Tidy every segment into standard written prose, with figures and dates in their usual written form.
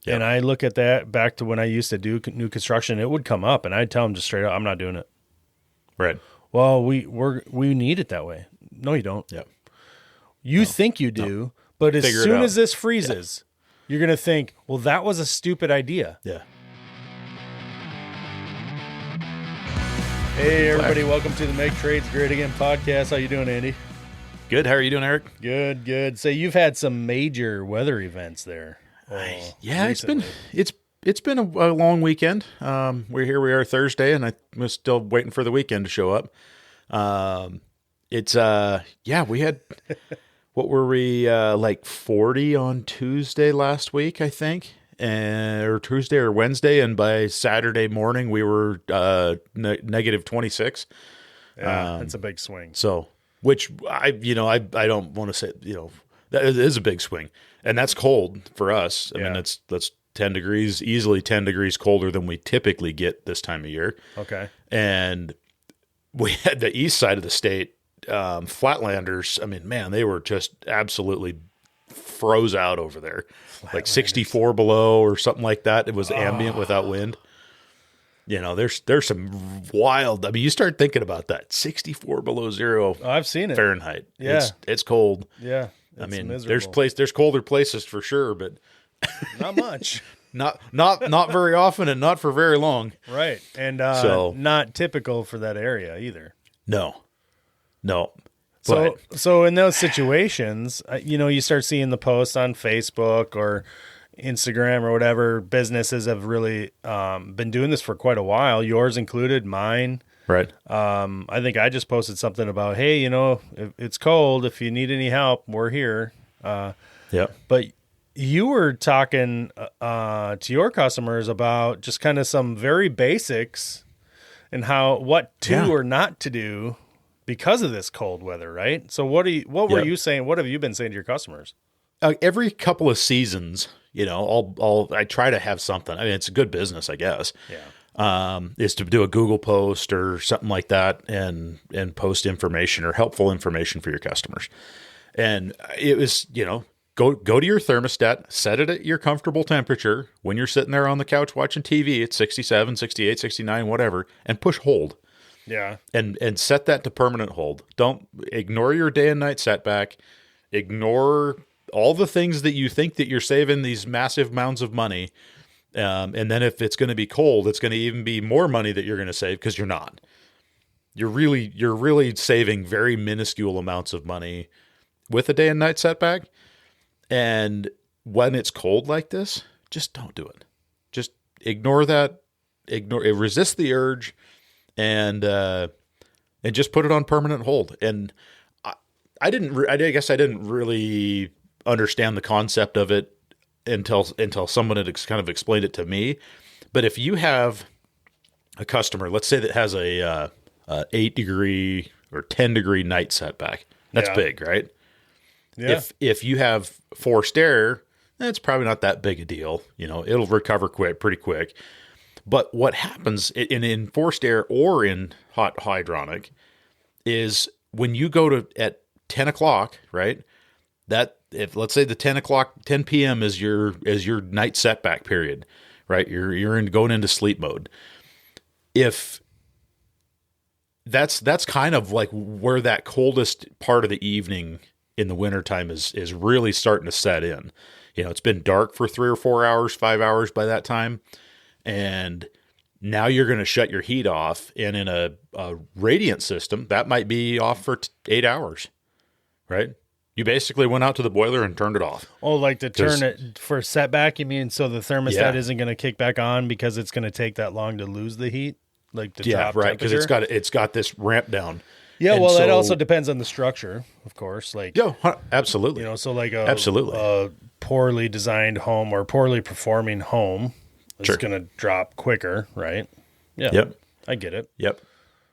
Yep. And I look at that back to when I used to do new construction, it would come up and I'd tell them just straight up, I'm not doing it. Right. Well, we need it that way. No, you don't. Yep. You think you do, but as Figure it soon out. as this freezes, you're going to think, well, that was a stupid idea. Yeah. Hey, everybody. Welcome to the Make Trades Great Again podcast. How you doing, Andy? Good. How are you doing, Eric? Good, good. So you've had some major weather events there. Yeah, recently. it's been a long weekend. We are Thursday, and I'm still waiting for the weekend to show up. We had what were we like 40 on Tuesday last week, I think, or Tuesday or Wednesday, and by Saturday morning we were negative 26. Yeah, that's a big swing. So, which I don't want to say, that is a big swing, and that's cold for us. I mean, that's 10 degrees, easily 10 degrees colder than we typically get this time of year. Okay. And we had the east side of the state, Flatlanders. I mean, man, they were just absolutely froze out over there, like 64 below or something like that. It was ambient without wind. There's some wild. I mean, you start thinking about that 64 below zero. I've seen it. Fahrenheit. Yeah, it's cold. Yeah, I mean, miserable. there's colder places for sure, but Not much. not very often, and not for very long. Right, and not typical for that area either. No. So in those situations, you start seeing the posts on Facebook or Instagram or whatever. Businesses have really been doing this for quite a while, yours included, mine. Right. I think I just posted something about, hey, if it's cold, if you need any help, we're here. Yeah. But you were talking to your customers about just kind of some very basics and what to or not to do because of this cold weather, right? So what were you saying? What have you been saying to your customers? Every couple of seasons, I try to have something. I mean, it's a good business, I guess. Yeah. Is to do a Google post or something like that and post information or helpful information for your customers. And it was, go to your thermostat, set it at your comfortable temperature when you're sitting there on the couch watching TV at 67, 68, 69, whatever, and push hold. Yeah. And set that to permanent hold. Don't ignore your day and night setback. Ignore all the things that you think that you're saving these massive amounts of money. And then if it's going to be cold, it's going to even be more money that you're going to save because you're not. You're really saving very minuscule amounts of money with a day and night setback. And when it's cold like this, just don't do it. Just ignore that. Resist the urge, and just put it on permanent hold. And I guess I didn't really understand the concept of it until someone had kind of explained it to me. But if you have a customer, let's say that has a 8 degree or 10 degree night setback, that's big, right? Yeah. If you have forced air, it's probably not that big a deal. It'll recover pretty quick. But what happens in forced air or in hot hydronic is when you go to at 10 o'clock, right? That if let's say the 10 p.m. is your night setback period, right? You're going into sleep mode. If that's kind of like where that coldest part of the evening in the wintertime is really starting to set in. It's been dark for 3 or 4 hours, 5 hours by that time. And now you're going to shut your heat off. And in a radiant system, that might be off for 8 hours, right? You basically went out to the boiler and turned it off. Oh, like to turn it for setback, you mean? So the thermostat isn't going to kick back on because it's going to take that long to lose the heat? Like the top right, because temperature? it's got this ramp down. Yeah, And well, that also depends on the structure, of course. Like, absolutely. So like absolutely. A poorly designed home or poorly performing home is going to drop quicker, right? Yeah. Yep. I get it. Yep.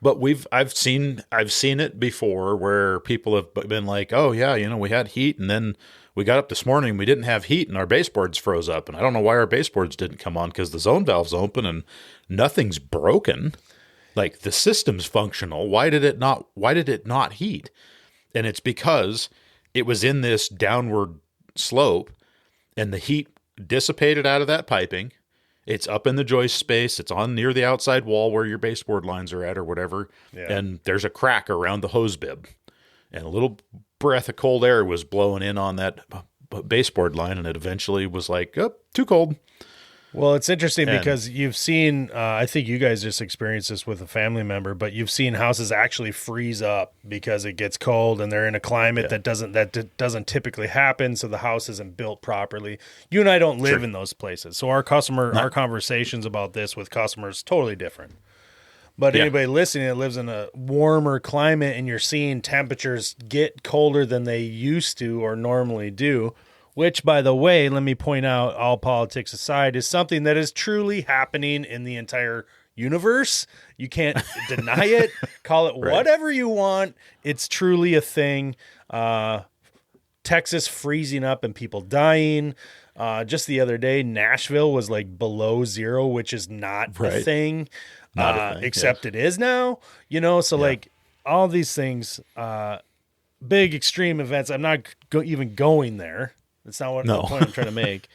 But I've seen it before where people have been like, oh yeah, we had heat and then we got up this morning and we didn't have heat and our baseboards froze up and I don't know why our baseboards didn't come on because the zone valve's open and nothing's broken. Like the system's functional. Why did it not heat? And it's because it was in this downward slope and the heat dissipated out of that piping. It's up in the joist space. It's on near the outside wall where your baseboard lines are at or whatever. Yeah. And there's a crack around the hose bib. And a little breath of cold air was blowing in on that baseboard line. And it eventually was like, oh, too cold. Well, it's interesting because you've seen, I think you guys just experienced this with a family member, but you've seen houses actually freeze up because it gets cold and they're in a climate that doesn't typically happen. So the house isn't built properly. You and I don't live in those places. So our conversations about this with customers, totally different. But anybody listening that lives in a warmer climate and you're seeing temperatures get colder than they used to or normally do, which, by the way, let me point out, all politics aside, is something that is truly happening in the entire universe. You can't deny it. Call it whatever you want. It's truly a thing. Texas freezing up and people dying. Just the other day, Nashville was like below zero, which is not a thing. Except it is now. So like all these things, big extreme events. I'm not even going there. That's not the point I'm trying to make.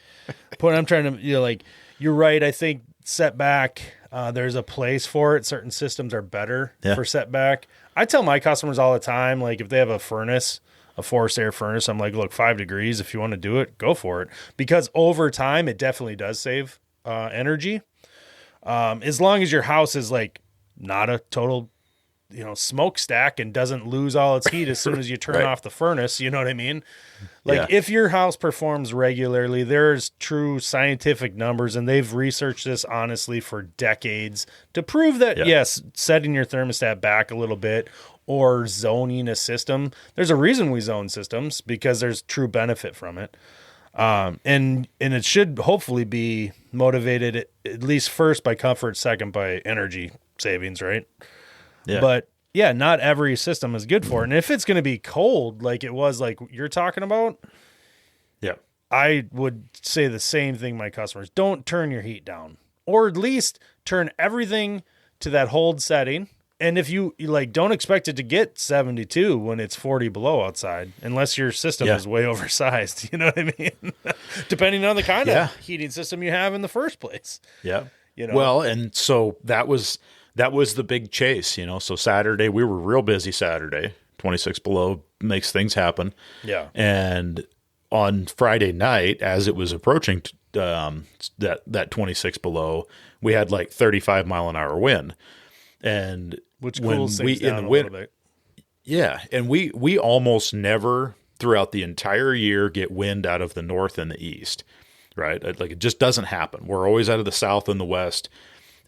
The point I'm trying to, you're right. I think setback, there's a place for it. Certain systems are better for setback. I tell my customers all the time, like if they have a furnace, a forced air furnace, I'm like, look, 5 degrees. If you want to do it, go for it. Because over time, it definitely does save energy. As long as your house is like not a total smokestack and doesn't lose all its heat as soon as you turn off the furnace. You know what I mean? Like if your house performs regularly, there's true scientific numbers, and they've researched this honestly for decades to prove that, yes, setting your thermostat back a little bit or zoning a system, there's a reason we zone systems because there's true benefit from it. And it should hopefully be motivated at least first by comfort, second by energy savings, right? Yeah. But yeah, not every system is good for it. And if it's going to be cold, like it was like you're talking about, I would say the same thing to my customers. Don't turn your heat down, or at least turn everything to that hold setting. And if you don't expect it to get 72 when it's 40 below outside, unless your system is way oversized, you know what I mean? Depending on the kind of heating system you have in the first place. Yeah. Well, and so that was the big chase, So Saturday, we were real busy Saturday. 26 below makes things happen. Yeah. And on Friday night, as it was approaching that 26 below, we had like 35 mile an hour wind. And which cools things down a little bit. Yeah. And we almost never throughout the entire year get wind out of the north and the east, right? Like it just doesn't happen. We're always out of the south and the west.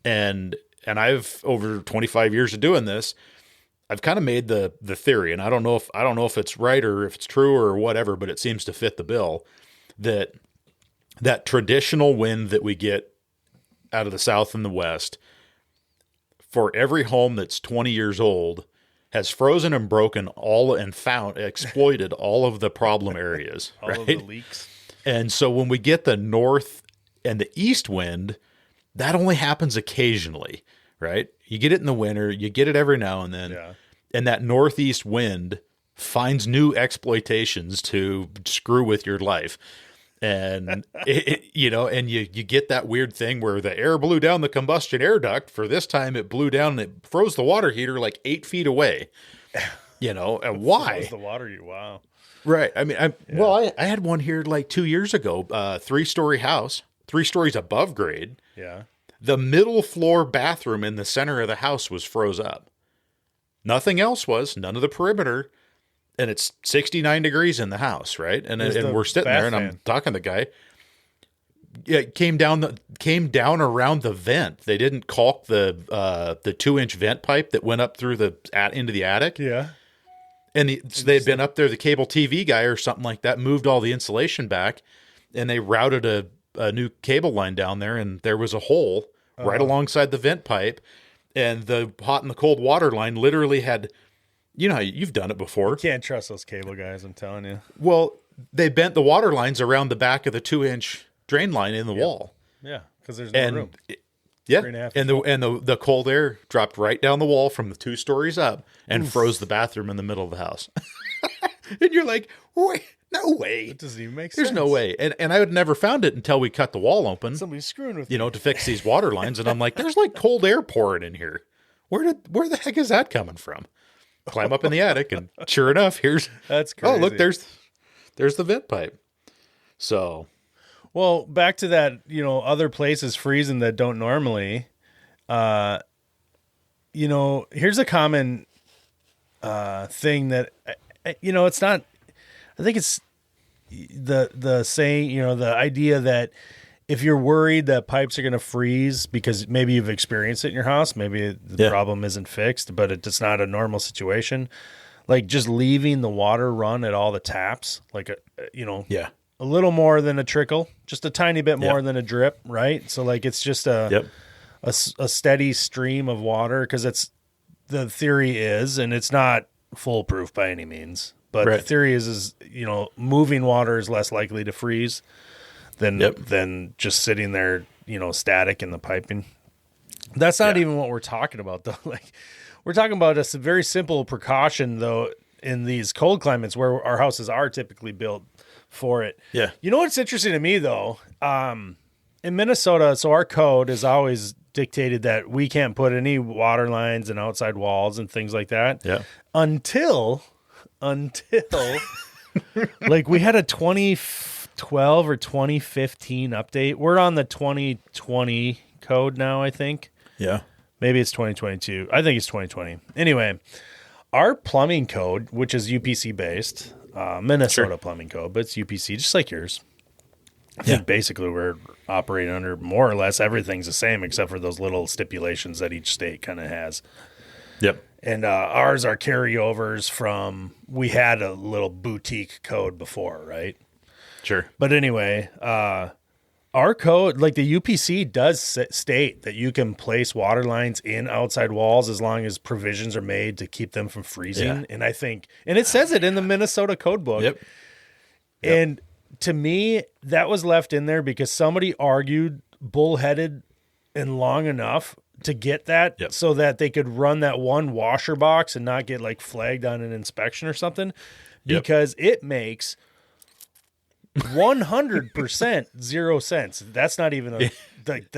And I've over 25 years of doing this, I've kind of made the theory, and I don't know if it's right or if it's true or whatever, but it seems to fit the bill that traditional wind that we get out of the south and the west, for every home that's 20 years old, has frozen and broken exploited all of the problem areas, all of the leaks. And so when we get the north and the east wind, that only happens occasionally, right? You get it in the winter, you get it every now and then, and that northeast wind finds new exploitations to screw with your life. And, and you get that weird thing where the air blew down the combustion air duct. For this time, it blew down and it froze the water heater like 8 feet away, and why? Froze the water heater, wow. Right. I mean, I had one here like 2 years ago, 3-story house, 3 stories above grade. Yeah. The middle floor bathroom in the center of the house was froze up. Nothing else was, none of the perimeter. And it's 69 degrees in the house, right? And we're sitting there and I'm talking to the guy. Yeah, it came down around the vent. They didn't caulk the 2-inch vent pipe that went up through into the attic. Yeah. And so they'd been up there, the cable TV guy or something like that, moved all the insulation back, and they routed a new cable line down there, and there was a hole right alongside the vent pipe, and the hot and the cold water line literally had, you've done it before. You can't trust those cable guys, I'm telling you. Well, they bent the water lines around the back of the 2-inch drain line in the wall. Yeah, because there's no room. And the cold air dropped right down the wall from the 2 stories up and froze the bathroom in the middle of the house. And you're like, wait, No way. It doesn't even make There's sense. no way. And I had never found it until we cut the wall open, Somebody's screwing with you know, to fix these water lines. And I'm like, there's like cold air pouring in here. Where the heck is that coming from? Climb up in the attic, and sure enough, That's crazy. oh, look, there's the vent pipe. So, Well, back to that, you know, other places freezing that don't normally. You know, here's a common thing that, you know, it's not. I think it's the saying, you know, the idea that if you're worried that pipes are going to freeze because maybe you've experienced it in your house, maybe the problem isn't fixed, but it's not a normal situation. Like just leaving the water run at all the taps, like you know, a little more than a trickle, just a tiny bit more than a drip, right? So like it's just a steady stream of water, because it's the theory is, and it's not foolproof by any means, but the theory is you know, moving water is less likely to freeze than just sitting there, you know, static in the piping. That's not even what we're talking about though. Like we're talking about a very simple precaution though in these cold climates where our houses are typically built for it. Yeah. You know what's interesting to me though? In Minnesota, so our code is always dictated that we can't put any water lines and outside walls and things like that. Yeah. Until like we had a 2012 or 2015 update. We're on the 2020 code now, I think. Yeah. Maybe it's 2022. I think it's 2020. Anyway, our plumbing code, which is UPC based, Minnesota plumbing code, but it's UPC just like yours. I think basically we're operating under more or less everything's the same except for those little stipulations that each state kind of has. Yep. And ours are carryovers from, we had a little boutique code before, right? Sure. But anyway, our code, like the UPC does state that you can place water lines in outside walls as long as provisions are made to keep them from freezing. Yeah. And I think, and it says it in the Minnesota code book. Yep. And to me, that was left in there because somebody argued bullheaded and long enough to get that so that they could run that one washer box and not get like flagged on an inspection or something, because it makes 100% 0 cents. That's not even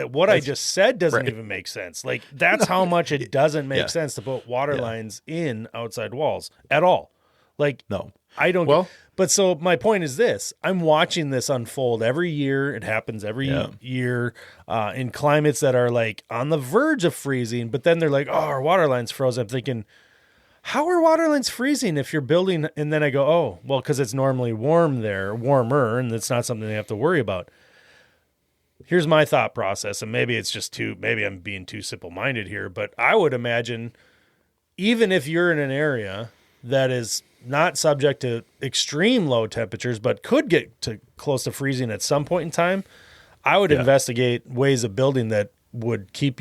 what I just said doesn't even make sense. Like that's how much it doesn't make sense to put water lines in outside walls at all. Like, no, I don't. But so my point is this: I'm watching this unfold every year. It happens every year in climates that are like on the verge of freezing. But then they're like, "Oh, our water line's frozen." I'm thinking, how are water lines freezing if you're building? And then I go, "Oh, well, because it's normally warmer, and it's not something they have to worry about." Here's my thought process, and maybe it's just maybe I'm being too simple-minded here, but I would imagine even if you're in an area that is not subject to extreme low temperatures, but could get to close to freezing at some point in time, I would investigate ways of building that would keep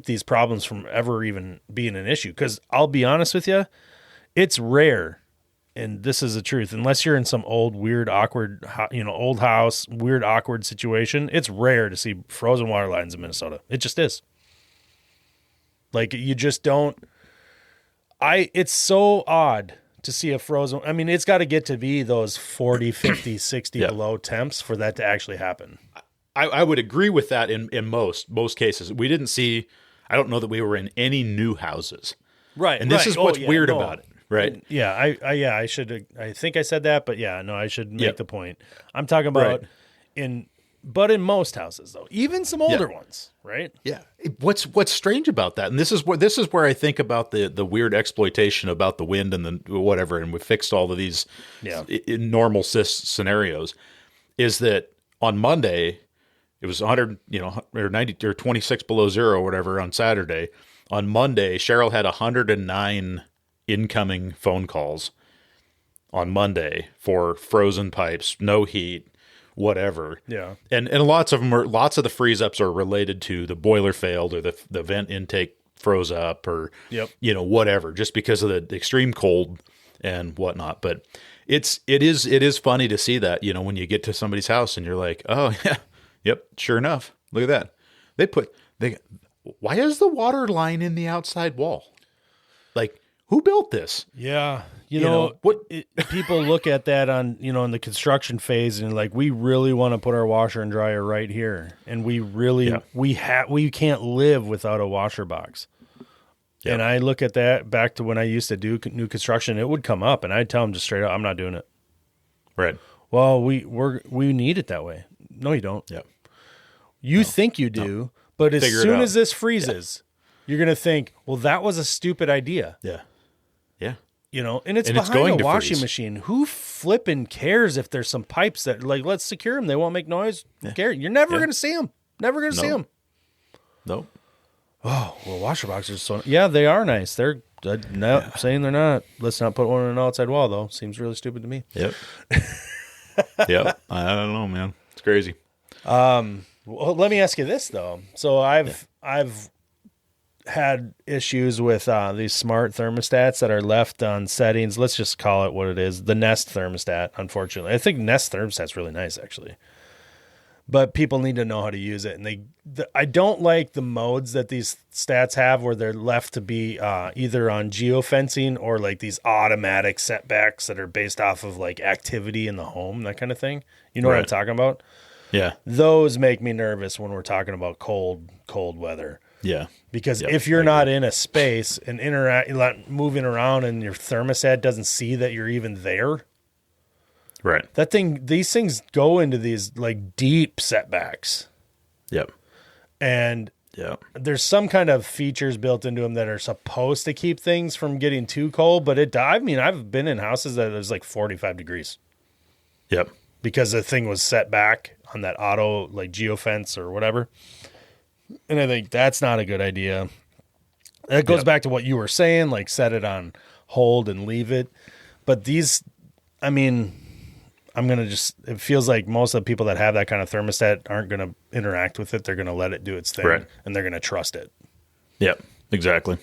these problems from ever even being an issue. Because I'll be honest with you, it's rare, and this is the truth. Unless you're in some old, weird, awkward, old house, weird, awkward situation, it's rare to see frozen water lines in Minnesota. It just is. Like you just don't. It's so odd to see a frozen. I mean, it's got to get to be those 40, 50, 60 below temps for that to actually happen. I would agree with that in most cases. We didn't see, I don't know that we were in any new houses. Right. And this is what's weird about it. Right. Yeah. I should, I think I said that, but I should make the point. I'm talking about in most houses though, even some older ones. Right. Yeah. What's strange about that, and this is where I think about the weird exploitation about the wind and the whatever, and we fixed all of these in normal scenarios, is that on Monday it was 100, or 90 or 26 below zero or whatever on Saturday. On Monday, Cheryl had 109 incoming phone calls on Monday for frozen pipes, no heat, whatever. Yeah. And lots of the Freezeups are related to the boiler failed or the vent intake froze up or, whatever, just because of the extreme cold and whatnot. But it is funny to see that, when you get to somebody's house and you're like, oh yeah, yep. Sure enough. Look at that. Why is the water line in the outside wall? Like, who built this? Yeah. You know, people look at that on, in the construction phase and like, we really want to put our washer and dryer right here. And we really, we can't live without a washer box. Yep. And I look at that back to when I used to do new construction, it would come up and I'd tell them just straight up, I'm not doing it. Right. Well, we need it that way. No, you don't. Yep. You think you do, but as soon as this freezes, you're going to think, well, that was a stupid idea. Yeah. Yeah. And it's behind a washing machine. Who flipping cares if there's some pipes that, like, let's secure them. They won't make noise. Care. You're never going to see them. Never going to see them. Nope. Oh, well, washer boxes. They are nice. They're saying they're not. Let's not put one on an outside wall, though. Seems really stupid to me. Yep. Yep. I don't know, man. It's crazy. Well, let me ask you this, though. So I've had issues with these smart thermostats that are left on settings. Let's just call it what it is. The Nest thermostat, unfortunately. I think Nest thermostat's really nice, actually. But people need to know how to use it. And I don't like the modes that these stats have where they're left to be either on geofencing or like these automatic setbacks that are based off of like activity in the home, that kind of thing. You know what I'm talking about? Yeah. Those make me nervous when we're talking about cold weather. Yeah. Because if you're not in a space and moving around and your thermostat doesn't see that you're even there, right? These things go into these like deep setbacks. Yep. And there's some kind of features built into them that are supposed to keep things from getting too cold, but I've been in houses that it was like 45 degrees. Yep. Because the thing was set back on that auto like geofence or whatever. And I think that's not a good idea. That goes back to what you were saying, like set it on hold and leave it. But these, I mean, it feels like most of the people that have that kind of thermostat aren't going to interact with it. They're going to let it do its thing and they're going to trust it. Yep, exactly.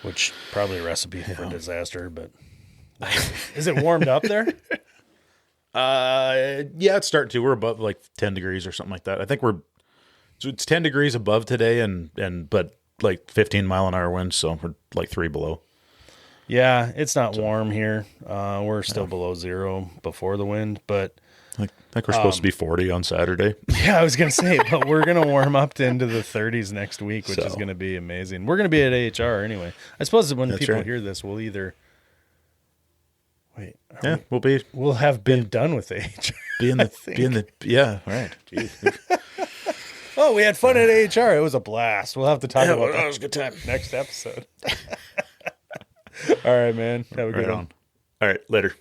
Which probably a recipe for disaster, but is it warmed up there? It's starting to. We're above like 10 degrees or something like that. I think it's 10 degrees above today but like 15 mile an hour winds, so we're like 3 below. Yeah, it's not warm here. We're still below zero before the wind, but I think we're supposed to be 40 on Saturday. Yeah, I was going to say, but we're going to warm up into the 30s next week, which is going to be amazing. We're going to be at AHR anyway. I suppose when people hear this, we'll either we'll have been done with AHR. Right. Oh, we had fun at AHR. It was a blast. We'll have to talk about that. It was a good time. Next episode. All right, man. Have a good one. All right, later.